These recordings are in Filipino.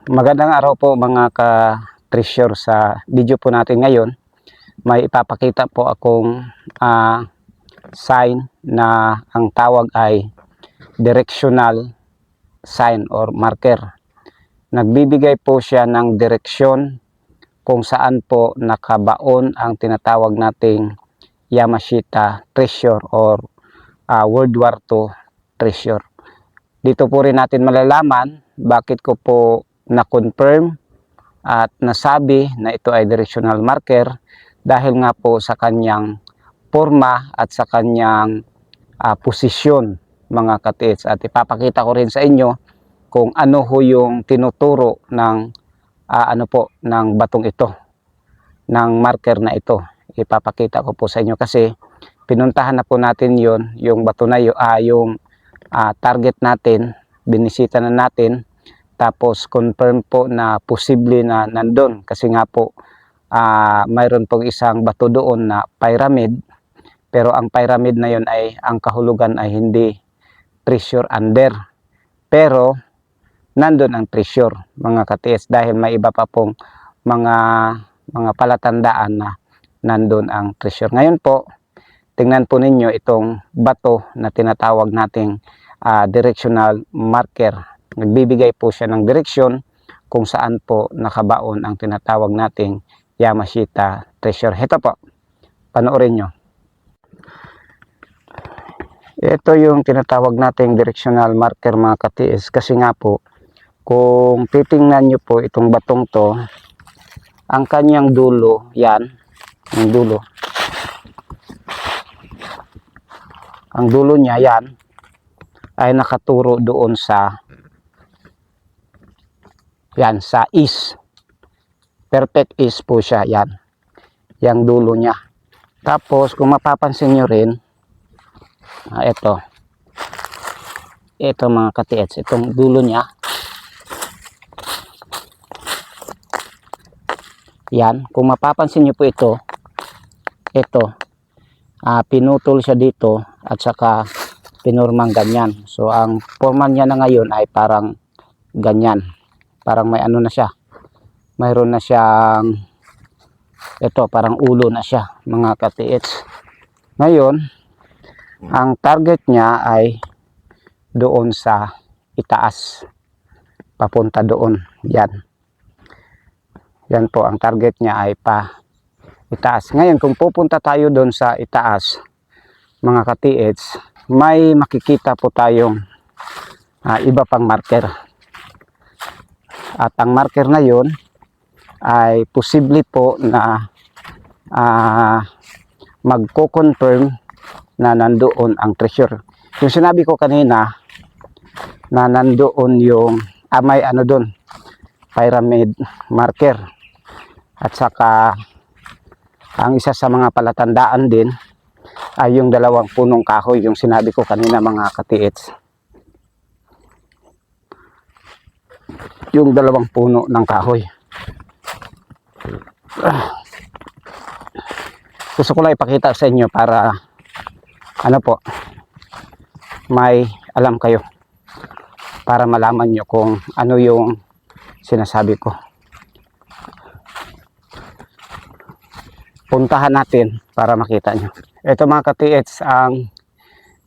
Magandang araw po mga ka-treasure. Sa video po natin ngayon, may ipapakita po akong sign na ang tawag ay directional sign or marker. Nagbibigay po siya ng direksyon kung saan po nakabaon ang tinatawag nating Yamashita treasure or World War II treasure. Dito po rin natin malalaman bakit ko po na-confirm at nasabi na ito ay directional marker dahil nga po sa kanyang forma at sa kanyang posisyon mga katiits. At ipapakita ko rin sa inyo kung ano ho yung tinuturo ng ng batong ito, ng marker na ito. Ipapakita ko po sa inyo kasi pinuntahan na po natin yung bato na yung target natin, binisita na natin. Tapos confirm po na posible na nandun kasi nga po mayroon pong isang bato doon na pyramid, pero ang pyramid na yon ay ang kahulugan ay hindi treasure under, pero nandun ang treasure mga katiis dahil may iba pa pong mga palatandaan na nandun ang treasure. Ngayon po tingnan po ninyo itong bato na tinatawag nating directional marker. Nagbibigay po siya ng direksyon kung saan po nakabaon ang tinatawag nating Yamashita treasure. Ito po, panoorin nyo. Ito yung tinatawag nating directional marker mga katiis kasi nga po, kung titingnan nyo po itong batong to, ang kanyang dulo, yan, ang dulo. Ang dulo niya, yan, ay nakaturo doon sa sa east. Perfect east po siya, yan. Yang dulo niya. Tapos, kung mapapansin nyo rin, ito mga katiets, itong dulo niya, yan. Kung mapapansin nyo po ito, pinutol siya dito at saka pinurmang ganyan. So, ang forma niya na ngayon ay parang ganyan. Parang may ano na siya, mayroon na siyang parang ulo na siya mga katiits. Ngayon ang target niya ay doon sa itaas, papunta doon, yan po ang target niya ay pa itaas. Ngayon kung pupunta tayo doon sa itaas mga katiits, may makikita po tayong iba pang marker. At ang marker na yon ay posible po na magko-confirm na nandoon ang treasure. Yung sinabi ko kanina na nandoon yung may doon, pyramid marker. At saka ang isa sa mga palatandaan din ay yung dalawang punong kahoy, yung sinabi ko kanina mga katiits. Yung dalawang puno ng kahoy. Gusto ko lang ipakita sa inyo para may alam kayo, para malaman nyo kung ano yung sinasabi ko. Puntahan natin para makita nyo. Ito mga katiits, ang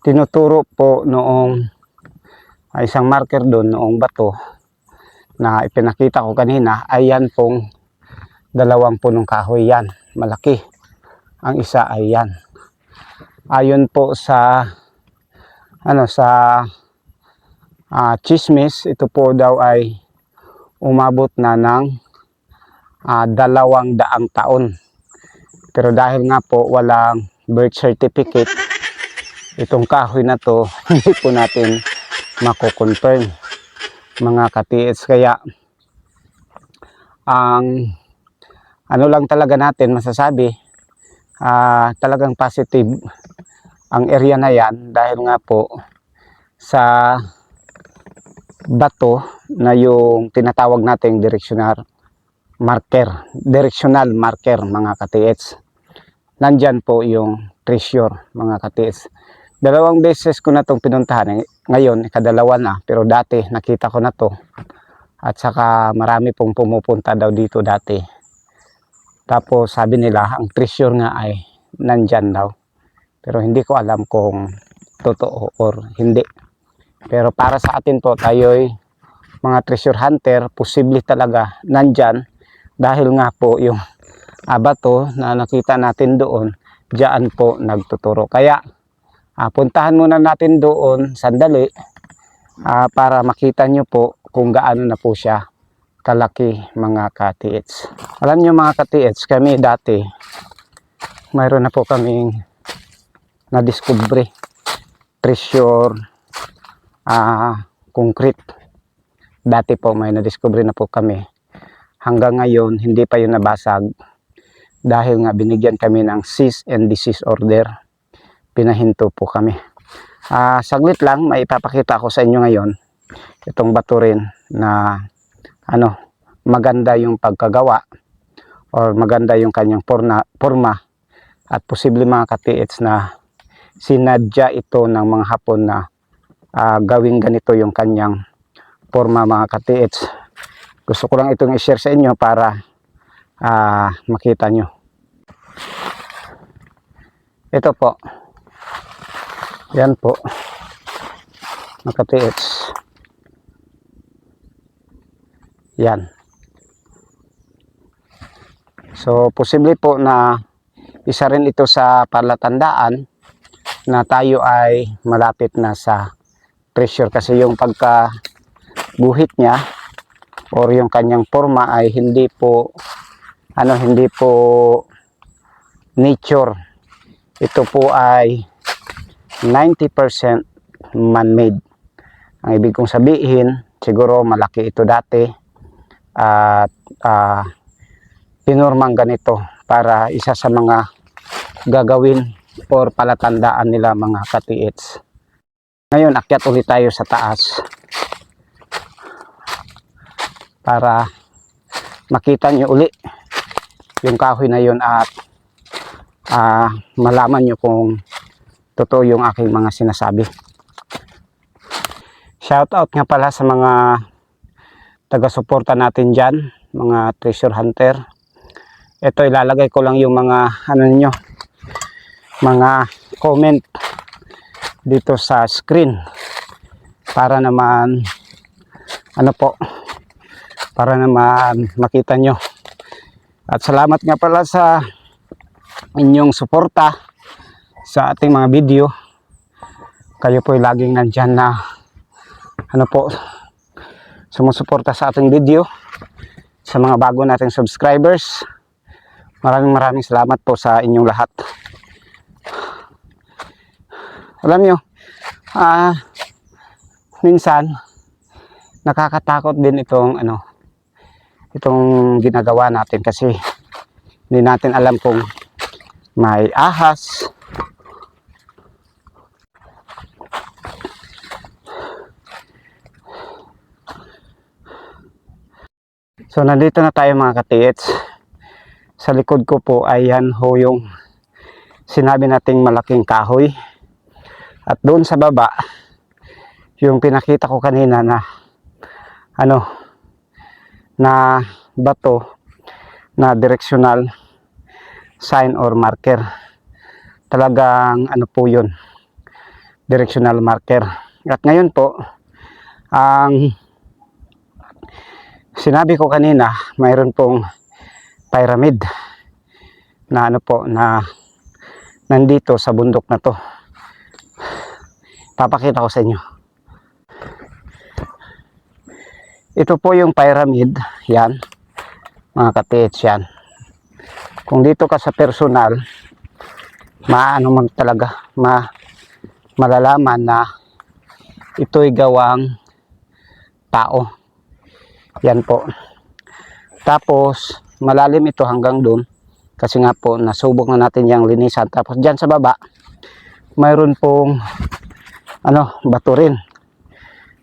tinuturo po noong isang marker doon, noong bato na ipinakita ko kanina, ay yan pong dalawang punong kahoy, yan, malaki. Ang isa ay yan. Ayon po sa chismis, ito po daw ay umabot na ng 200 taon. Pero dahil nga po walang birth certificate itong kahoy na to, hindi po natin mako-confirm mga katiits. Kaya ang lang talaga natin masasabi, talagang positive ang area na yan dahil nga po sa bato na yung tinatawag nating directional marker mga katiits. Nandyan po yung treasure mga katiits. Dalawang beses ko na itong pinuntahan. Ngayon, ikadalawa na. Pero dati nakita ko na to At saka marami pong pumupunta daw dito dati. Tapos sabi nila ang treasure nga ay nandyan daw. Pero hindi ko alam kung totoo or hindi. Pero para sa atin po, tayo'y mga treasure hunter, posible talaga nandyan. Dahil nga po yung bato na nakita natin doon, diyan po nagtuturo. Kaya puntahan muna natin doon sandali para makita nyo po kung gaano na po siya kalaki mga ka-TH. Alam nyo mga ka-TH, kami dati mayroon na po kaming na-discovery treasure concrete. Dati po may na-discovery na po kami. Hanggang ngayon hindi pa yun nabasag dahil nga binigyan kami ng cease and desist order. Pinahinto po kami. Saglit lang, may ipapakita ko sa inyo ngayon itong bato rin na maganda yung pagkagawa or maganda yung kanyang forma at posible mga ka-TH na sinadya ito ng mga Hapon na gawing ganito yung kanyang forma mga ka-TH. Gusto ko lang itong i-share sa inyo para makita nyo. Ito po. Yan po. Mga ka-TH. Yan. So, posible po na isa rin ito sa palatandaan na tayo ay malapit na sa treasure kasi yung pagkaguhit niya or yung kanyang forma ay hindi po nature. Ito po ay 90% man-made. Ang ibig kong sabihin, siguro malaki ito dati at pinurmang ganito para isa sa mga gagawin or palatandaan nila mga ka-TH. Ngayon, akyat ulit tayo sa taas para makita nyo uli yung kahoy na yun at malaman nyo kung totoo yung aking mga sinasabi. Shoutout nga pala sa mga taga-suporta natin dyan, mga treasure hunter. Ito ilalagay ko lang yung mga mga comment dito sa screen para naman para naman makita nyo. At salamat nga pala sa inyong suporta sa ating mga video. Kayo po ay laging nandyan na sumusuporta sa ating video. Sa mga bago nating subscribers, maraming salamat po sa inyong lahat. Alam nyo, minsan nakakatakot din itong ginagawa natin kasi hindi natin alam kung may ahas, so nandito na tayo mga ka-TH. Sa likod ko po ay yan ho yung sinabi nating malaking kahoy. At doon sa baba, yung pinakita ko kanina na na bato na directional sign or marker. Talagang po yun, directional marker. At ngayon po, ang sinabi ko kanina, mayroon pong pyramid na na nandito sa bundok na to. Papakita ko sa inyo. Ito po yung pyramid, yan mga ka-TH, yan. Kung dito ka sa personal, malalaman na ito'y gawang tao. Yan po. Tapos malalim ito hanggang doon kasi nga po nasubok na natin yung linisan. Tapos dyan sa baba mayroon pong bato rin.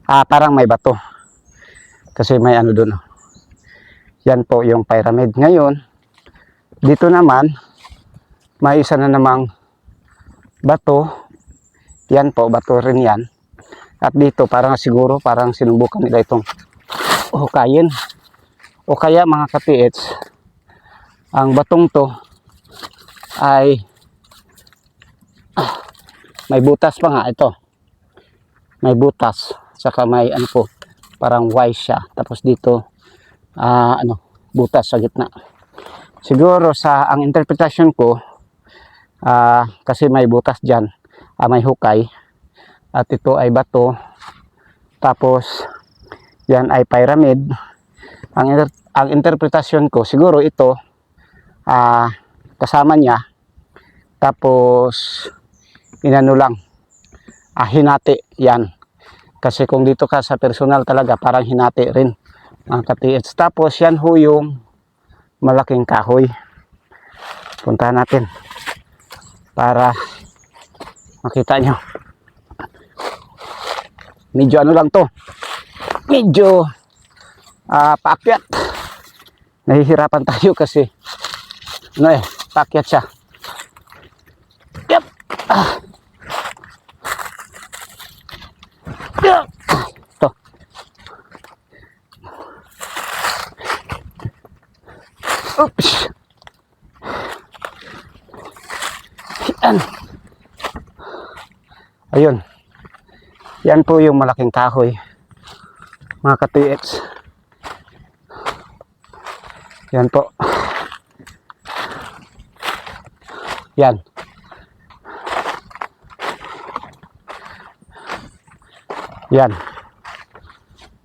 Parang may bato kasi may doon. Yan po yung pyramid. Ngayon dito naman may isa na namang bato. Yan po, bato rin yan. At dito parang siguro parang sinubukan nila itong hukayin. O kaya mga ka-PH, ang batong to ay may butas pa nga ito. May butas. Saka may ano po, parang Y siya. Tapos dito, butas sa gitna. Siguro ang interpretation ko, kasi may butas dyan, may hukay. At ito ay bato. Tapos, yan ay pyramid. Ang interpretasyon ko, siguro ito, kasama niya. Tapos, inano lang, hinati yan. Kasi kung dito ka sa personal talaga, parang hinati rin ang ka-TH. Tapos, yan ho yung malaking kahoy. Puntahan natin para makita nyo. Medyo ano lang to, medyo paakyat. Nahihirapan tayo kasi paakyat siya. Yep. Ito. Oops. Yan. Ayun. Yan po yung malaking kahoy, mga ka-TH. Yan po. Yan. Yan.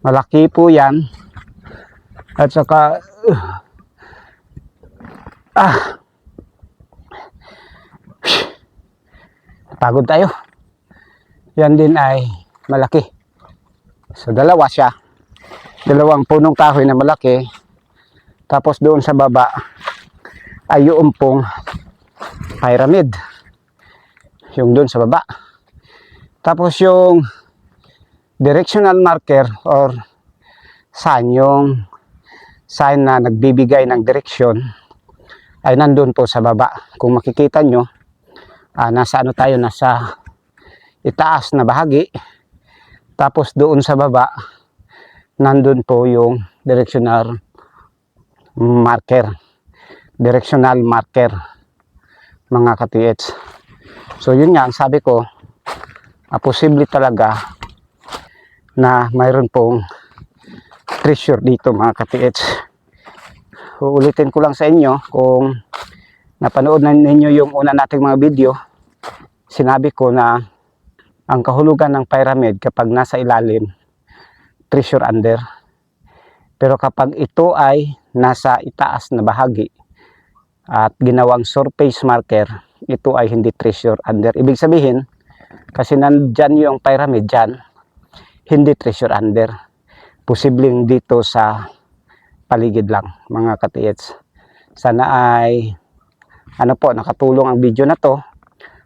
Malaki po yan. At saka pagod tayo. Yan din ay malaki. So dalawa siya. Dalawang punong kahoy na malaki. Tapos doon sa baba ay yung pong pyramid. Yung doon sa baba. Tapos yung directional marker or sign, yung sign na nagbibigay ng direksyon ay nandun po sa baba. Kung makikita nyo, nasa nasa itaas na bahagi. Tapos doon sa baba, nandun po yung directional marker. Directional marker, mga ka-TH. So yun nga, ang sabi ko, posible talaga na mayroon pong treasure dito, mga ka-TH. Uulitin ko lang sa inyo, kung napanood na ninyo yung una nating mga video, sinabi ko na ang kahulugan ng pyramid kapag nasa ilalim, treasure under. Pero kapag ito ay nasa itaas na bahagi at ginawang surface marker, ito ay hindi treasure under. Ibig sabihin, kasi nandyan yung pyramid dyan, hindi treasure under. Posibleng dito sa paligid lang, mga ka-TH. Sana ay nakatulong ang video na to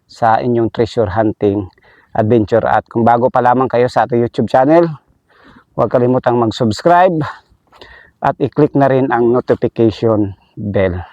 sa inyong treasure hunting adventure. At kung bago pa lamang kayo sa ating YouTube channel, huwag kalimutang mag-subscribe at i-click na rin ang notification bell.